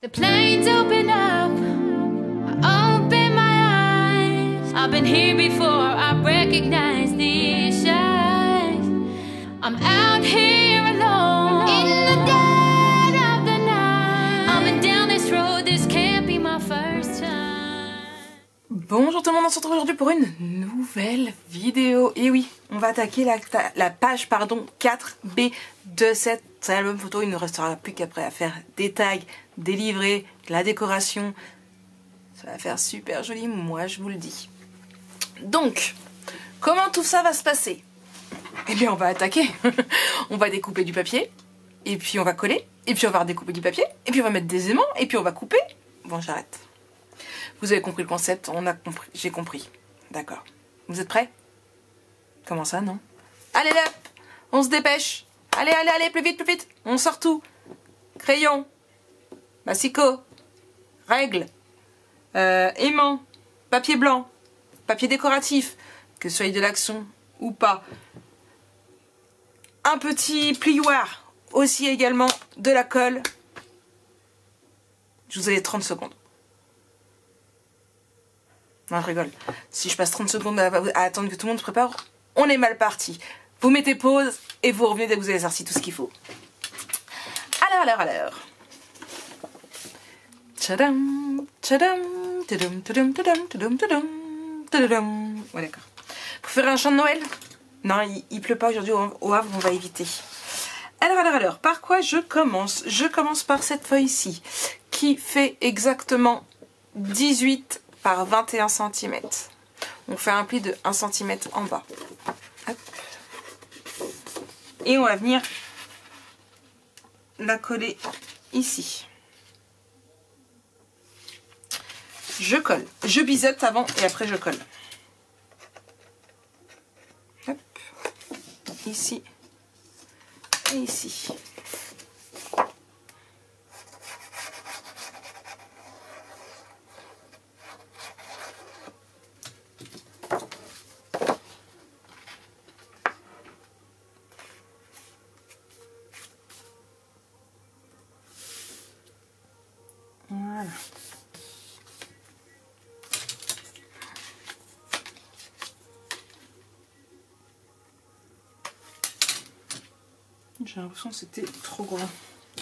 The planes open up, I open my eyes. I've been here before, I recognize these eyes. I'm out here alone, in the dead of the night. I've been down this road, this can't be my first time. Bonjour tout le monde, on se retrouve aujourd'hui pour une nouvelle vidéo. Et oui, on va attaquer la page 4B de cet album photo. Il ne restera plus qu'après à faire des tags, des livrets, la décoration. Ça va faire super joli, moi je vous le dis. Donc, comment tout ça va se passer? Eh bien on va attaquer. On va découper du papier, et puis on va coller, et puis on va redécouper du papier, et puis on va mettre des aimants, et puis on va couper. Bon, j'arrête. Vous avez compris le concept, on a compris, j'ai compris. D'accord. Vous êtes prêts? Comment ça, non? Allez là, on se dépêche. Allez, allez, allez, plus vite, plus vite. On sort tout. Crayon, massicot, règle, aimant, papier blanc, papier décoratif, que ce soit de l'action ou pas. Un petit plioir, aussi également de la colle. Je vous ai 30 secondes. Non, je rigole. Si je passe 30 secondes à attendre que tout le monde se prépare, on est mal parti. Vous mettez pause et vous revenez dès que vous avez sorti tout ce qu'il faut. Alors. Tchadam, tchadam, tadam, tadam, tadam, tadam, tadam, tadam. Ouais, d'accord. Pour faire un chant de Noël? Non, il pleut pas aujourd'hui au Havre, on va éviter. Alors, par quoi je commence? Je commence par cette feuille-ci, qui fait exactement 18 par 21 cm. On fait un pli de 1 cm en bas. Hop. Et on va venir la coller ici. Je colle. Je biseute avant et après je colle. Hop. Ici. Et ici. Voilà. J'ai l'impression que c'était trop gros.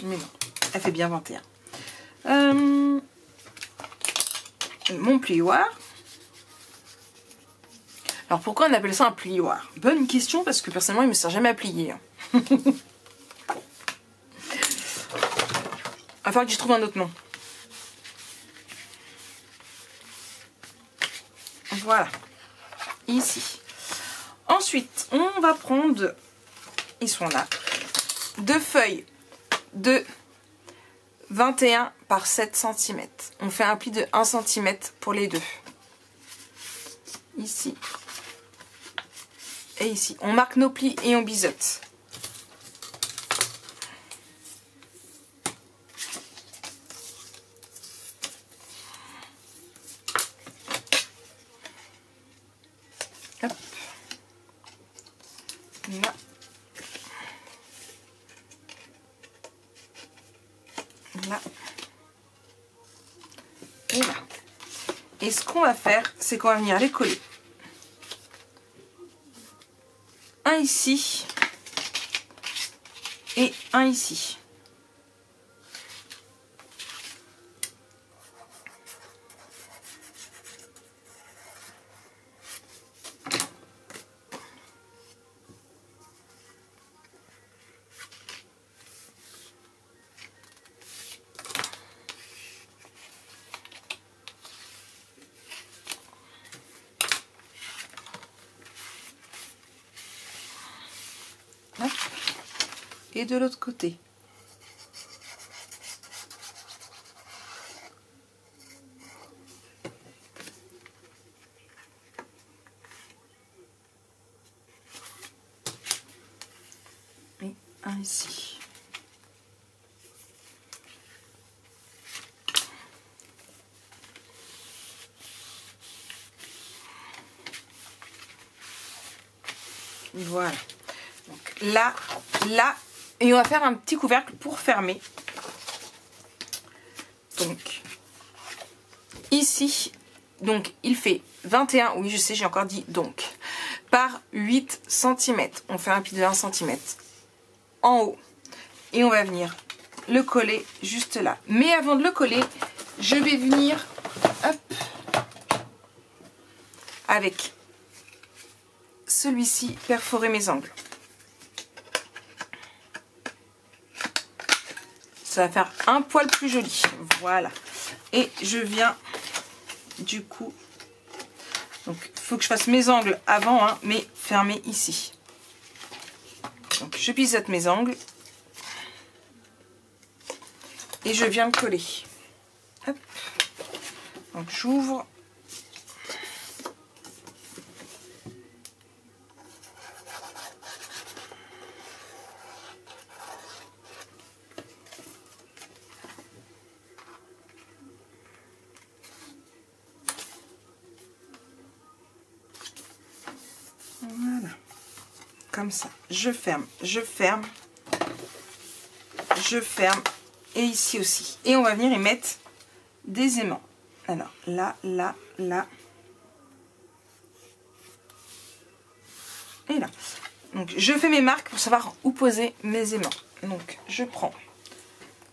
Mais non, elle fait bien 21. Mon plioir. Alors pourquoi on appelle ça un plioir? Bonne question, parce que personnellement il me sert jamais à plier. Il va falloir que je trouve un autre nom. Voilà, ici. Ensuite, on va prendre, ils sont là, deux feuilles de 21 par 7 cm. On fait un pli de 1 cm pour les deux. Ici et ici. On marque nos plis et on biseute. Hop. Là. Là. Et là. Et ce qu'on va faire, c'est qu'on va venir les coller. Un ici. Et un ici. Et de l'autre côté. Et un ici. Voilà. Donc là, et on va faire un petit couvercle pour fermer, Donc, ici, donc il fait 21, oui je sais, j'ai encore dit donc, par 8 cm. On fait un pli de 1 cm en haut. Et on va venir le coller juste là. Mais avant de le coller, je vais venir, hop, avec celui-ci, perforer mes angles. Ça va faire un poil plus joli. Voilà. Et je viens, du coup, donc il faut que je fasse mes angles avant, hein, mais fermés ici. Donc je biseaute mes angles. Et je viens le coller. Hop. Donc j'ouvre. Voilà. Comme ça. Je ferme, je ferme. Je ferme. Et ici aussi. Et on va venir y mettre des aimants. Alors là, là, là. Et là. Donc je fais mes marques pour savoir où poser mes aimants. Donc je prends.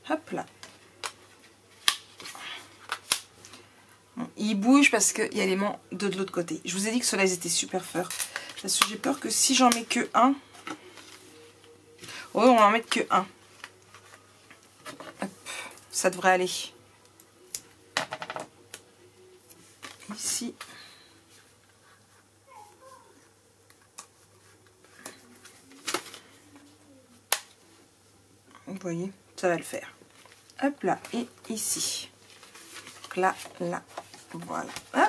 Hop là. Bon, il bouge parce qu'il y a l'aimant de l'autre côté. Je vous ai dit que ceux-là ils étaient super forts. Parce que j'ai peur que si j'en mets que un. Oh, on va en mettre que un. Ça devrait aller. Ici. Vous voyez, ça va le faire. Hop là, et ici. Donc là, là, voilà. Hop.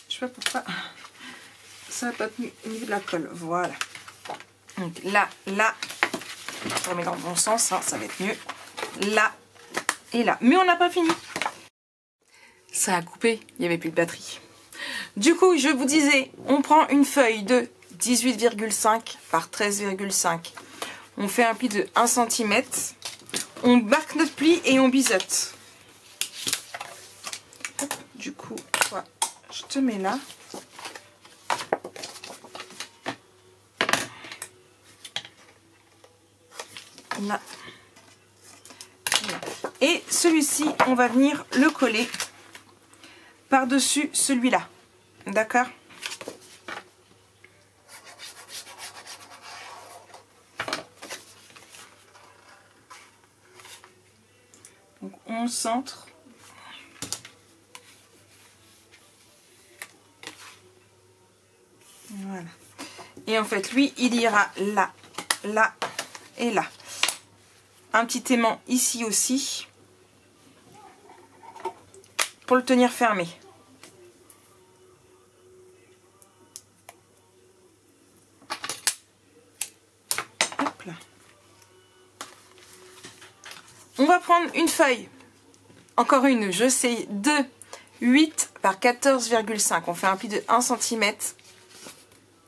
Je sais pas pourquoi ça n'a pas tenu au niveau de la colle. Voilà. Donc là, là, je remets dans le bon sens, hein, ça va être mieux. Là et là. Mais on n'a pas fini. Ça a coupé, il n'y avait plus de batterie. Du coup, je vous disais, on prend une feuille de 18,5 par 13,5. On fait un pli de 1 cm. On marque notre pli et on biseaute. Du coup, toi, je te mets là. Là. Là. Et celui-ci, on va venir le coller par-dessus celui-là. D'accord? Donc on centre. Voilà. Et en fait, lui, il ira là, là et là. Un petit aimant ici aussi pour le tenir fermé. Hop là. On va prendre une feuille, encore une, je sais, de 8 par 14,5. On fait un pli de 1 cm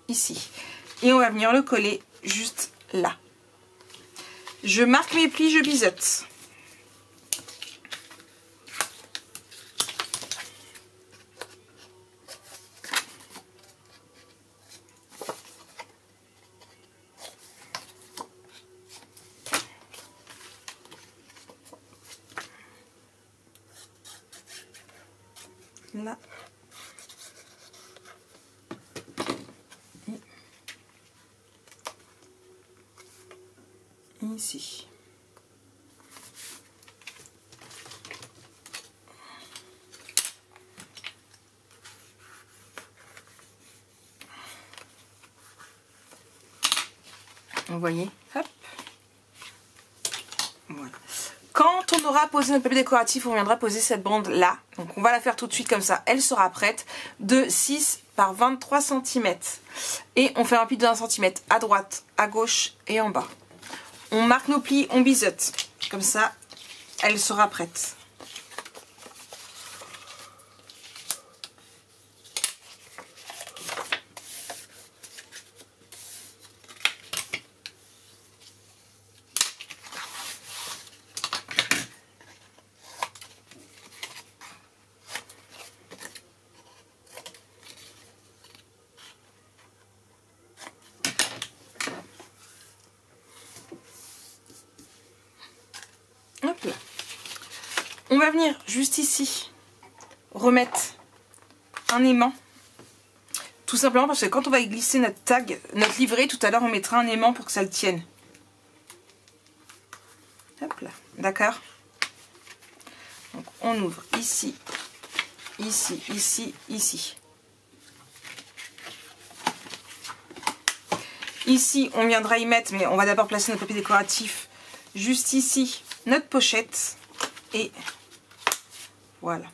ici. Et on va venir le coller juste là. Je marque mes plis, je biseaute. Là. Et ici. Vous voyez, hop. Voilà. Quand on aura posé notre papier décoratif, on viendra poser cette bande là. Donc on va la faire tout de suite comme ça, elle sera prête, de 6 par 23 cm. Et on fait un pli de 1 cm à droite, à gauche et en bas. On marque nos plis, on biseaute. Comme ça, elle sera prête. Hop là. On va venir juste ici remettre un aimant. Tout simplement parce que quand on va glisser notre tag, notre livret, tout à l'heure on mettra un aimant pour que ça le tienne. Hop là, d'accord. Donc on ouvre ici, ici, ici, ici. Ici on viendra y mettre, mais on va d'abord placer notre papier décoratif juste ici, notre pochette. Et voilà.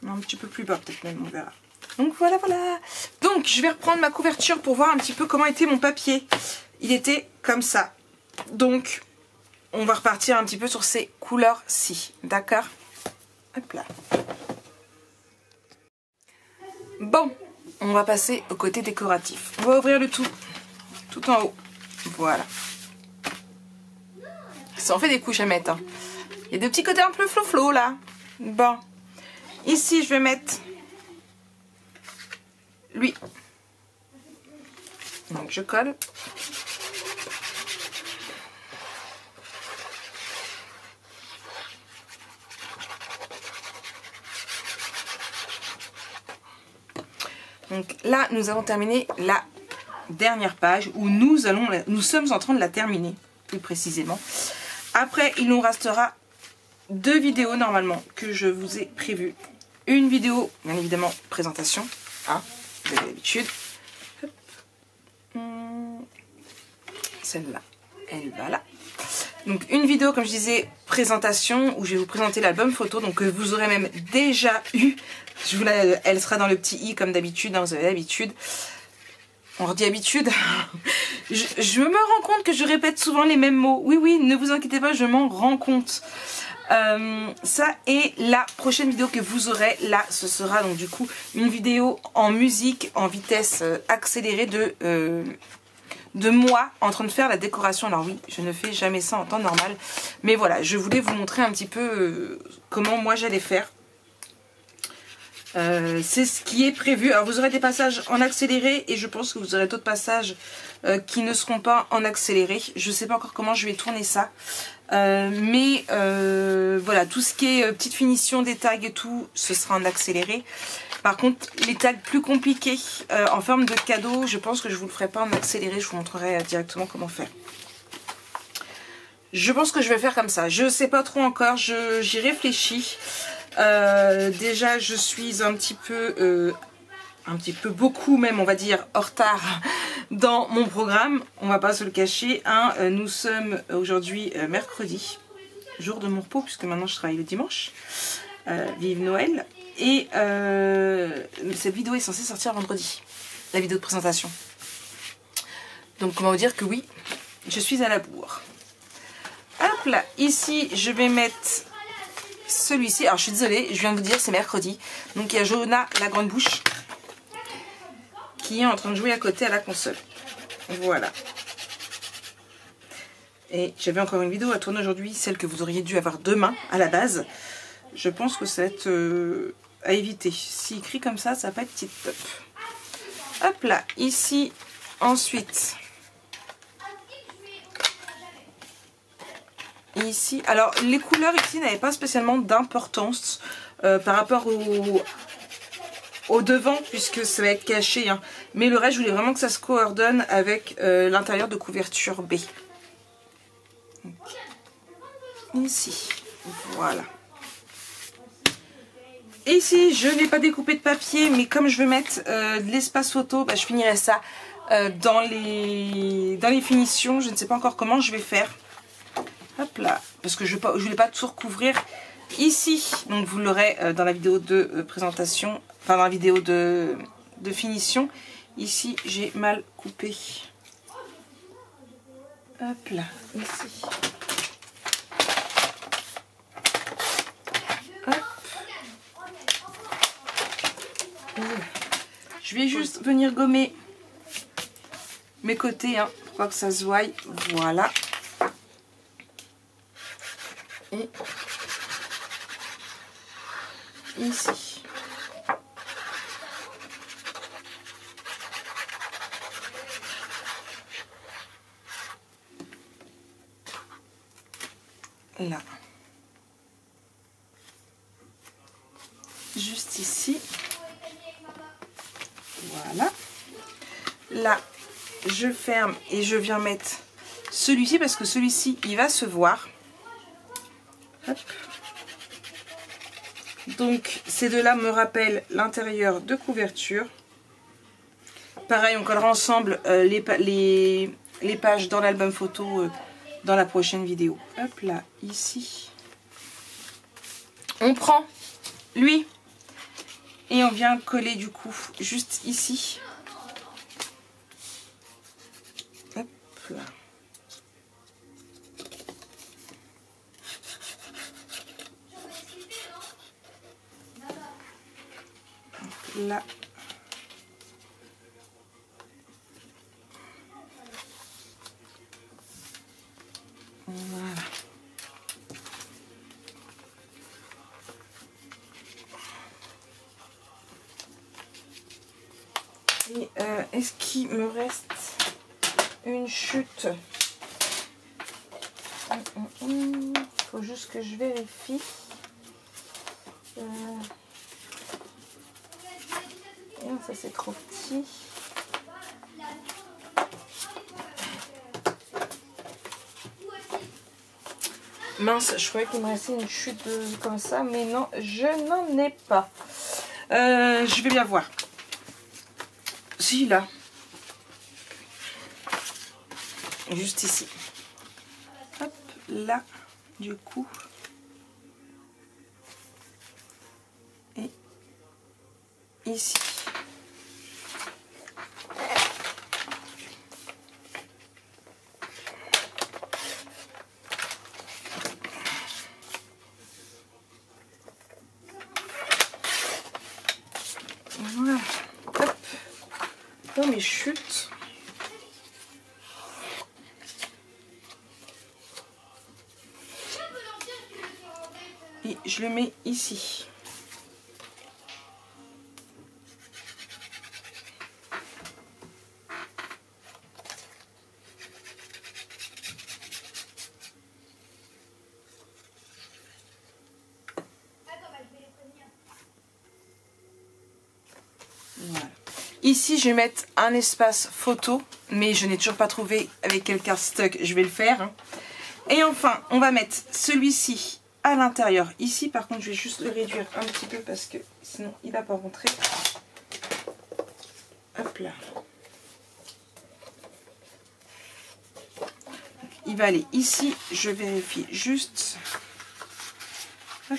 Non, un petit peu plus bas peut-être même, on verra. Donc voilà, voilà. Donc je vais reprendre ma couverture pour voir un petit peu comment était mon papier. Il était comme ça. Donc on va repartir un petit peu sur ces couleurs-ci. D'accord? Hop là. Bon, on va passer au côté décoratif. On va ouvrir le tout en haut. Voilà. Ça en fait des couches à mettre. Hein. Il y a des petits côtés un peu flou-flou là. Bon. Ici, je vais mettre lui. Donc, je colle. Donc là, nous avons terminé la dernière page où nous sommes en train de la terminer, plus précisément. Après, il nous restera 2 vidéos normalement que je vous ai prévues. Une vidéo, bien évidemment, présentation. Hein, vous avez l'habitude. Celle-là, elle va là. Donc une vidéo, comme je disais, présentation, où je vais vous présenter l'album photo. Donc que vous aurez même déjà eu. Elle sera dans le petit i comme d'habitude, hein, vous avez l'habitude. On redit habitude. je me rends compte que je répète souvent les mêmes mots. Oui, oui, ne vous inquiétez pas, je m'en rends compte. Ça est la prochaine vidéo que vous aurez. Là, ce sera donc du coup une vidéo en musique, en vitesse accélérée de moi en train de faire la décoration. Alors oui, je ne fais jamais ça en temps normal. Mais voilà, je voulais vous montrer un petit peu comment moi j'allais faire. C'est ce qui est prévu. Alors vous aurez des passages en accéléré et je pense que vous aurez d'autres passages qui ne seront pas en accéléré. Je ne sais pas encore comment je vais tourner ça. Mais voilà, tout ce qui est petite finition des tags et tout, ce sera en accéléré. Par contre, les tags plus compliqués en forme de cadeau, je pense que je ne vous le ferai pas en accéléré. Je vous montrerai directement comment faire. Je pense que je vais faire comme ça. Je ne sais pas trop encore, j'y réfléchis. Déjà je suis un petit peu beaucoup même on va dire en retard dans mon programme, on va pas se le cacher hein. Nous sommes aujourd'hui mercredi, jour de mon repos puisque maintenant je travaille le dimanche, vive Noël, et cette vidéo est censée sortir vendredi, la vidéo de présentation, donc comment vous dire que oui, je suis à la bourre. Hop là, ici je vais mettre celui-ci. Alors je suis désolée, je viens de vous dire c'est mercredi. Donc il y a Jonah la grande bouche qui est en train de jouer à côté à la console. Voilà. Et j'avais encore une vidéo à tourner aujourd'hui, celle que vous auriez dû avoir demain à la base. Je pense que ça va être à éviter. S'il crie comme ça, ça va pas être tip top. Hop là, ici ensuite. Ici, alors les couleurs ici n'avaient pas spécialement d'importance par rapport au devant puisque ça va être caché hein. Mais le reste je voulais vraiment que ça se coordonne avec l'intérieur de couverture B. Donc, ici, voilà. Et ici je n'ai pas découpé de papier mais comme je veux mettre de l'espace photo, bah, je finirai ça dans les finitions. Je ne sais pas encore comment je vais faire. Hop là, parce que je voulais pas tout recouvrir ici. Donc vous l'aurez dans la vidéo de présentation, enfin dans la vidéo de finition. Ici, j'ai mal coupé. Hop là, ici. Je vais juste venir gommer mes côtés, hein, pour pas que ça se voie. Voilà. Et ici. Là. Juste ici. Voilà. Là, je ferme et je viens mettre celui-ci parce que celui-ci, il va se voir. Hop. Donc, ces deux-là me rappellent l'intérieur de couverture. Pareil, on collera ensemble les pages dans l'album photo dans la prochaine vidéo. Hop là, ici. On prend lui et on vient coller du coup juste ici. Hop là. Hop là. Voilà. Et est-ce qu'il me reste une chute? Faut juste que je vérifie. Non, ça c'est trop petit. Mince, je croyais qu'il me restait une chute comme ça, mais non, je n'en ai pas. Je vais bien voir. Si, là. Juste ici. Hop, là, du coup. Et ici. Voilà. Hop. Dans mes chutes. Et je le mets ici. Voilà. Ici, je vais mettre un espace photo, mais je n'ai toujours pas trouvé avec quel cardstock je vais le faire. Hein. Et enfin, on va mettre celui-ci à l'intérieur. Ici, par contre, je vais juste le réduire un petit peu parce que sinon, il ne va pas rentrer. Hop là. Il va aller ici. Je vérifie juste. Hop.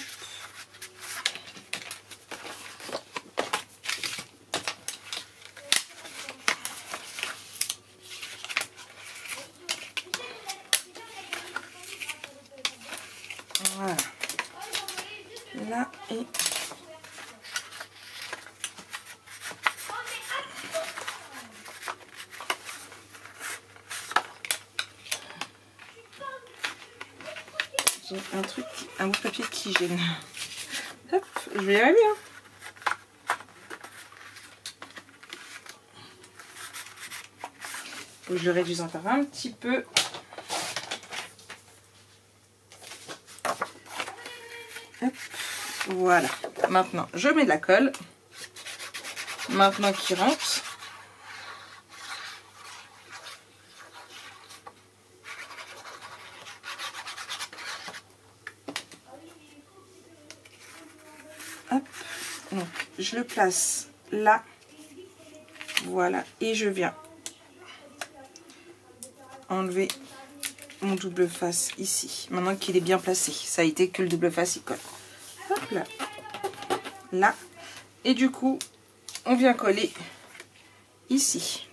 Voilà. Là et j'ai un truc, un bout de papier qui gêne. Hop, je vais y arriver. Hein. Je le réduis encore un petit peu. Hop, voilà. Maintenant, je mets de la colle. Maintenant qu'il rentre. Hop. Donc, je le place là. Voilà. Et je viens enlever mon double face ici. Maintenant qu'il est bien placé. Ça a été que le double face, il colle. Hop là. Là. Et du coup, on vient coller ici.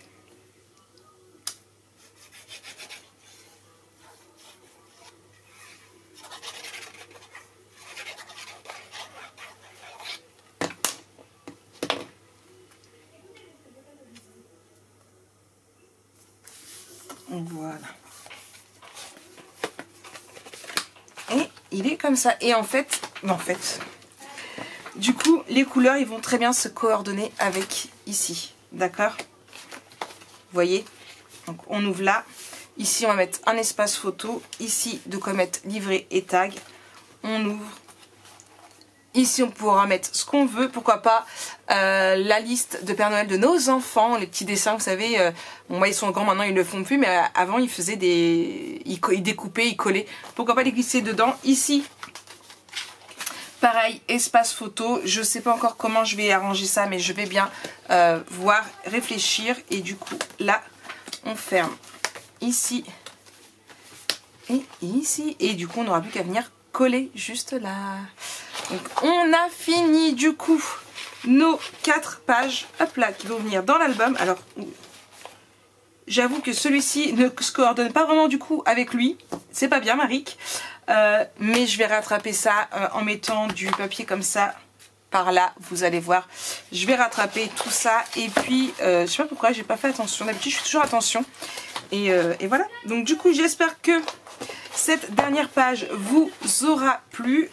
Voilà. Et il est comme ça. Et en fait, du coup, les couleurs, ils vont très bien se coordonner avec ici. D'accord? Vous voyez? Donc, on ouvre là. Ici, on va mettre un espace photo. Ici, de quoi mettre livret et tag. On ouvre. Ici, on pourra mettre ce qu'on veut. Pourquoi pas la liste de Père Noël de nos enfants. Les petits dessins, vous savez. Bon, moi, ils sont grands maintenant, ils ne le font plus. Mais avant, ils faisaient des... Ils découpaient, ils collaient. Pourquoi pas les glisser dedans. Ici, pareil, espace photo. Je ne sais pas encore comment je vais arranger ça. Mais je vais bien voir, réfléchir. Et du coup, là, on ferme ici et ici. Et du coup, on n'aura plus qu'à venir coller juste là. Donc on a fini du coup nos 4 pages, hop là, qui vont venir dans l'album. Alors j'avoue que celui-ci ne se coordonne pas vraiment du coup avec lui, c'est pas bien Maric, mais je vais rattraper ça en mettant du papier comme ça par là, vous allez voir. Je vais rattraper tout ça et puis je sais pas pourquoi j'ai pas fait attention, d'habitude je fais toujours attention et voilà. Donc du coup j'espère que cette dernière page vous aura plu.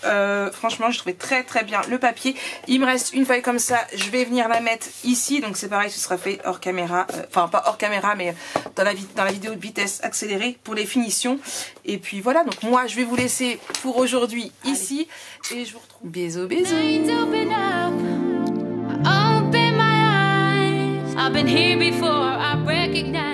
Franchement, je trouvais très très bien le papier. Il me reste une feuille comme ça. Je vais venir la mettre ici. Donc c'est pareil, ce sera fait hors caméra. Enfin, pas hors caméra, mais dans la vidéo de vitesse accélérée pour les finitions. Et puis voilà, donc moi, je vais vous laisser pour aujourd'hui ici. Et je vous retrouve. Bisous, bisous. I've been here before, I recognize